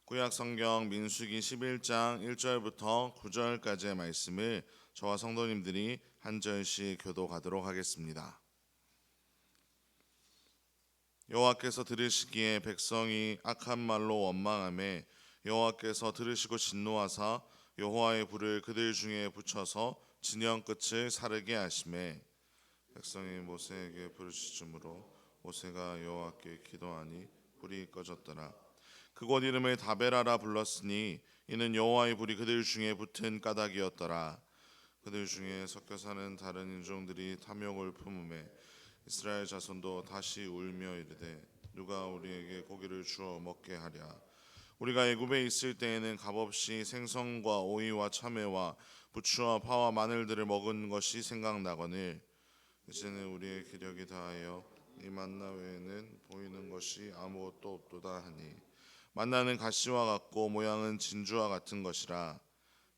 구약 성경 민수기 11장 1절부터 9절까지의 말씀을 저와 성도님들이 한 절씩 교독하도록 하겠습니다. 여호와께서 들으시기에 백성이 악한 말로 원망하매 여호와께서 들으시고 진노하사 여호와의 불을 그들 중에 붙여서 진영 끝을 사르게 하시매 백성이 모세에게 부르짖음으로 모세가 여호와께 기도하니 불이 꺼졌더라. 그곳 이름을 다베라라 불렀으니 이는 여호와의 불이 그들 중에 붙은 까닭이었더라. 그들 중에 섞여 사는 다른 인종들이 탐욕을 품음에 이스라엘 자손도 다시 울며 이르되 누가 우리에게 고기를 주어 먹게 하랴. 우리가 애굽에 있을 때에는 값없이 생선과 오이와 참외와 부추와 파와 마늘들을 먹은 것이 생각나거늘 이제는 우리의 기력이 다하여 이 만나 외에는 보이는 것이 아무것도 없도다 하니 만나는 가시와 같고 모양은 진주와 같은 것이라.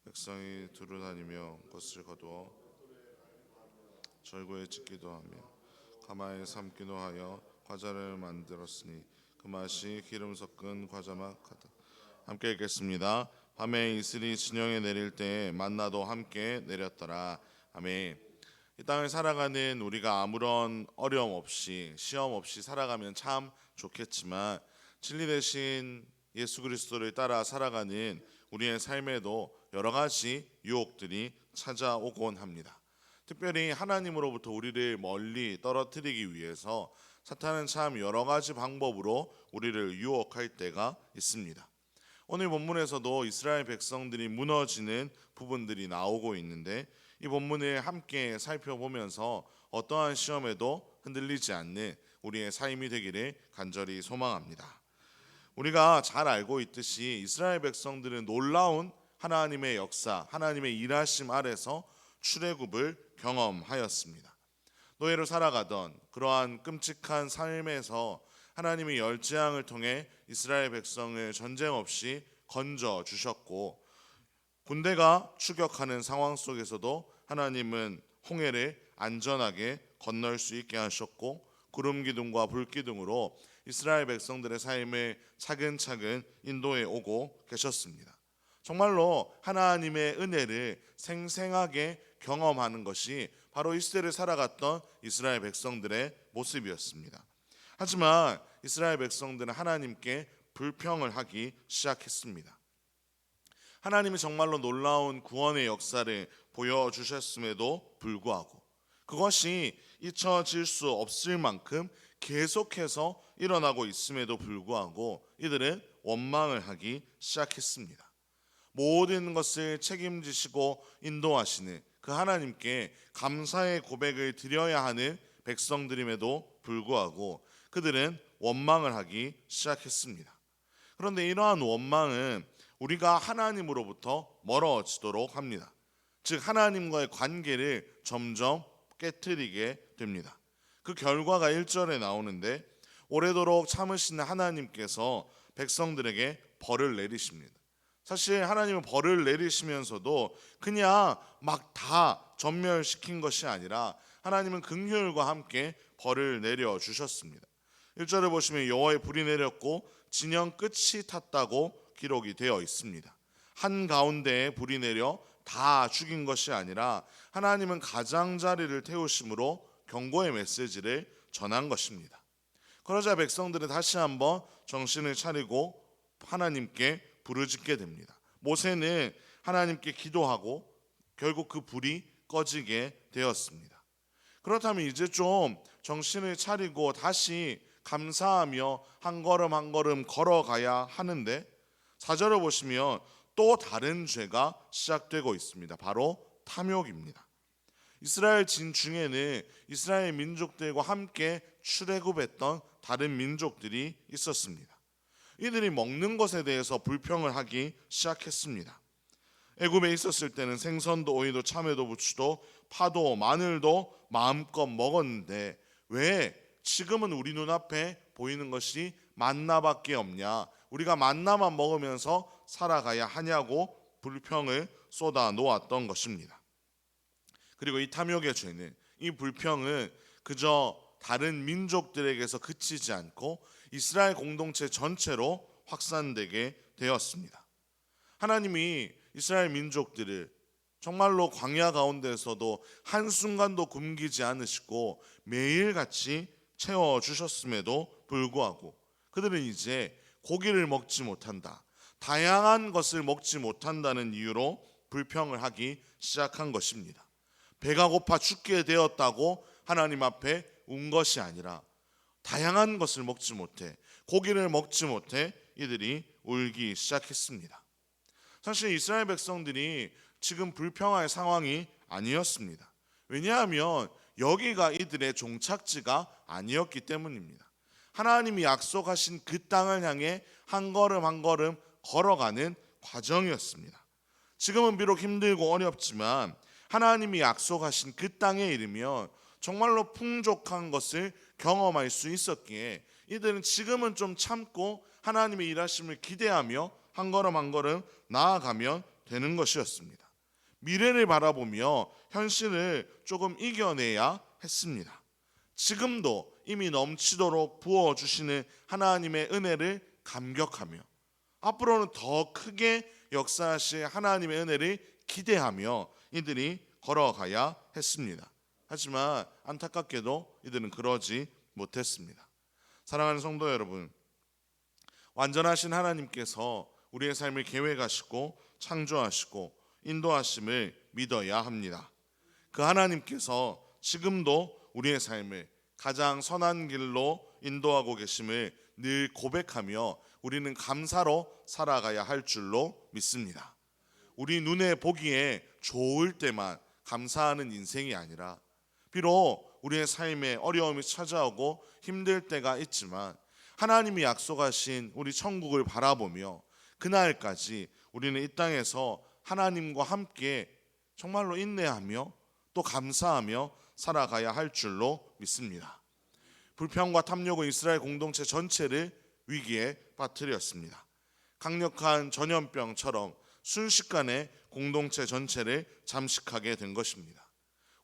백성이 두루 다니며 것을 거두어 절구에 찢기도 하며 가마에 삶기도 하여 과자를 만들었으니 그 맛이 기름 섞은 과자 맛 같다. 함께 읽겠습니다. 밤에 이슬이 진영에 내릴 때에 만나도 함께 내렸더라. 아멘. 이 땅을 살아가는 우리가 아무런 어려움 없이 시험 없이 살아가면 참 좋겠지만 진리 대신 예수 그리스도를 따라 살아가는 우리의 삶에도 여러 가지 유혹들이 찾아오곤 합니다. 특별히 하나님으로부터 우리를 멀리 떨어뜨리기 위해서 사탄은 참 여러 가지 방법으로 우리를 유혹할 때가 있습니다. 오늘 본문에서도 이스라엘 백성들이 무너지는 부분들이 나오고 있는데 이 본문을 함께 살펴보면서 어떠한 시험에도 흔들리지 않는 우리의 삶이 되기를 간절히 소망합니다. 우리가 잘 알고 있듯이 이스라엘 백성들은 놀라운 하나님의 역사, 하나님의 일하심 아래서 출애굽을 경험하였습니다. 노예로 살아가던 그러한 끔찍한 삶에서 하나님이 열재앙을 통해 이스라엘 백성을 전쟁 없이 건져 주셨고 군대가 추격하는 상황 속에서도 하나님은 홍해를 안전하게 건널 수 있게 하셨고 구름 기둥과 불 기둥으로 이스라엘 백성들의 삶을 차근차근 인도해 오고 계셨습니다. 정말로 하나님의 은혜를 생생하게 경험하는 것이 바로 이 시대를 살아갔던 이스라엘 백성들의 모습이었습니다. 하지만 이스라엘 백성들은 하나님께 불평을 하기 시작했습니다. 하나님이 정말로 놀라운 구원의 역사를 보여주셨음에도 불구하고 그것이 잊혀질 수 없을 만큼 계속해서 일어나고 있음에도 불구하고 이들은 원망을 하기 시작했습니다. 모든 것을 책임지시고 인도하시는 그 하나님께 감사의 고백을 드려야 하는 백성들임에도 불구하고 그들은 원망을 하기 시작했습니다. 그런데 이러한 원망은 우리가 하나님으로부터 멀어지도록 합니다. 즉 하나님과의 관계를 점점 깨트리게 됩니다. 그 결과가 1절에 나오는데 오래도록 참으시는 하나님께서 백성들에게 벌을 내리십니다. 사실 하나님은 벌을 내리시면서도 그냥 막 다 전멸시킨 것이 아니라 하나님은 긍휼과 함께 벌을 내려주셨습니다. 1절을 보시면 여호와의 불이 내렸고 진영 끝이 탔다고 기록이 되어 있습니다. 한가운데에 불이 내려 다 죽인 것이 아니라 하나님은 가장자리를 태우심으로 경고의 메시지를 전한 것입니다. 그러자 백성들은 다시 한번 정신을 차리고 하나님께 부르짖게 됩니다. 모세는 하나님께 기도하고 결국 그 불이 꺼지게 되었습니다. 그렇다면 이제 좀 정신을 차리고 다시 감사하며 한 걸음 한 걸음 걸어가야 하는데 4절을 보시면 또 다른 죄가 시작되고 있습니다. 바로 탐욕입니다. 이스라엘 진중에는 이스라엘 민족들과 함께 출애굽했던 다른 민족들이 있었습니다. 이들이 먹는 것에 대해서 불평을 하기 시작했습니다. 애굽에 있었을 때는 생선도 오이도 참외도 부추도 파도 마늘도 마음껏 먹었는데 왜 지금은 우리 눈앞에 보이는 것이 만나밖에 없냐, 우리가 만나만 먹으면서 살아가야 하냐고 불평을 쏟아 놓았던 것입니다. 그리고 이 탐욕의 죄는, 이 불평은 그저 다른 민족들에게서 그치지 않고 이스라엘 공동체 전체로 확산되게 되었습니다. 하나님이 이스라엘 민족들을 정말로 광야 가운데서도 한순간도 굶기지 않으시고 매일같이 채워주셨음에도 불구하고 그들은 이제 고기를 먹지 못한다, 다양한 것을 먹지 못한다는 이유로 불평을 하기 시작한 것입니다. 배가 고파 죽게 되었다고 하나님 앞에 운 것이 아니라 다양한 것을 먹지 못해, 고기를 먹지 못해 이들이 울기 시작했습니다. 사실 이스라엘 백성들이 지금 불평할 상황이 아니었습니다. 왜냐하면 여기가 이들의 종착지가 아니었기 때문입니다. 하나님이 약속하신 그 땅을 향해 한 걸음 한 걸음 걸어가는 과정이었습니다. 지금은 비록 힘들고 어렵지만 하나님이 약속하신 그 땅에 이르면 정말로 풍족한 것을 경험할 수 있었기에 이들은 지금은 좀 참고 하나님의 일하심을 기대하며 한 걸음 한 걸음 나아가면 되는 것이었습니다. 미래를 바라보며 현실을 조금 이겨내야 했습니다. 지금도 이미 넘치도록 부어주시는 하나님의 은혜를 감격하며 앞으로는 더 크게 역사하실 하나님의 은혜를 기대하며 이들이 걸어가야 했습니다. 하지만 안타깝게도 이들은 그러지 못했습니다. 사랑하는 성도 여러분, 완전하신 하나님께서 우리의 삶을 계획하시고 창조하시고 인도하심을 믿어야 합니다. 그 하나님께서 지금도 우리의 삶을 가장 선한 길로 인도하고 계심을 늘 고백하며 우리는 감사로 살아가야 할 줄로 믿습니다. 우리 눈에 보기에 좋을 때만 감사하는 인생이 아니라 비록 우리의 삶에 어려움이 찾아오고 힘들 때가 있지만 하나님이 약속하신 우리 천국을 바라보며 그날까지 우리는 이 땅에서 하나님과 함께 정말로 인내하며 또 감사하며 살아가야 할 줄로 믿습니다. 불평과 탐욕은 이스라엘 공동체 전체를 위기에 빠뜨렸습니다. 강력한 전염병처럼 순식간에 공동체 전체를 잠식하게 된 것입니다.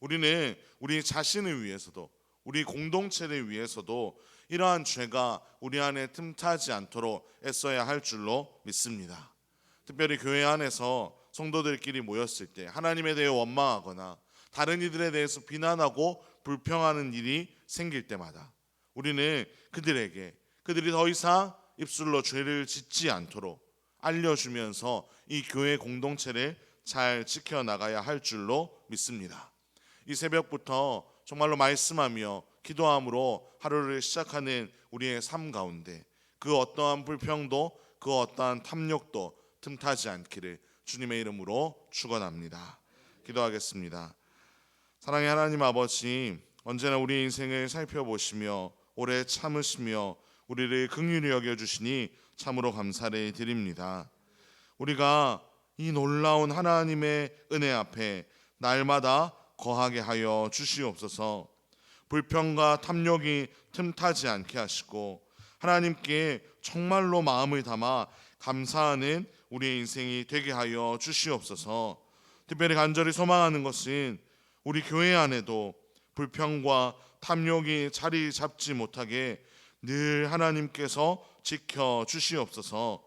우리는 우리 자신을 위해서도 우리 공동체를 위해서도 이러한 죄가 우리 안에 틈타지 않도록 애써야 할 줄로 믿습니다. 특별히 교회 안에서 성도들끼리 모였을 때 하나님에 대해 원망하거나 다른 이들에 대해서 비난하고 불평하는 일이 생길 때마다 우리는 그들이 더 이상 입술로 죄를 짓지 않도록 알려주면서 이 교회 공동체를 잘 지켜나가야 할 줄로 믿습니다. 이 새벽부터 정말로 말씀하며 기도함으로 하루를 시작하는 우리의 삶 가운데 그 어떠한 불평도 그 어떠한 탐욕도 틈타지 않기를 주님의 이름으로 축원합니다. 기도하겠습니다. 사랑의 하나님 아버지, 언제나 우리 인생을 살펴보시며 오래 참으시며 우리를 긍휼히 여겨주시니 참으로 감사를 드립니다. 우리가 이 놀라운 하나님의 은혜 앞에 날마다 거하게 하여 주시옵소서. 불평과 탐욕이 틈타지 않게 하시고 하나님께 정말로 마음을 담아 감사하는 우리의 인생이 되게 하여 주시옵소서. 특별히 간절히 소망하는 것은 우리 교회 안에도 불평과 탐욕이 자리 잡지 못하게 늘 하나님께서 지켜 주시옵소서.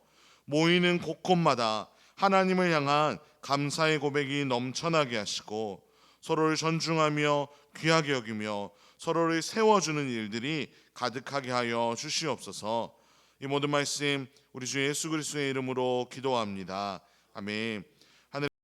모이는 곳곳마다 하나님을 향한 감사의 고백이 넘쳐나게 하시고 서로를 존중하며 귀하게 여기며 서로를 세워주는 일들이 가득하게 하여 주시옵소서. 이 모든 말씀 우리 주 예수 그리스도의 이름으로 기도합니다. 아멘.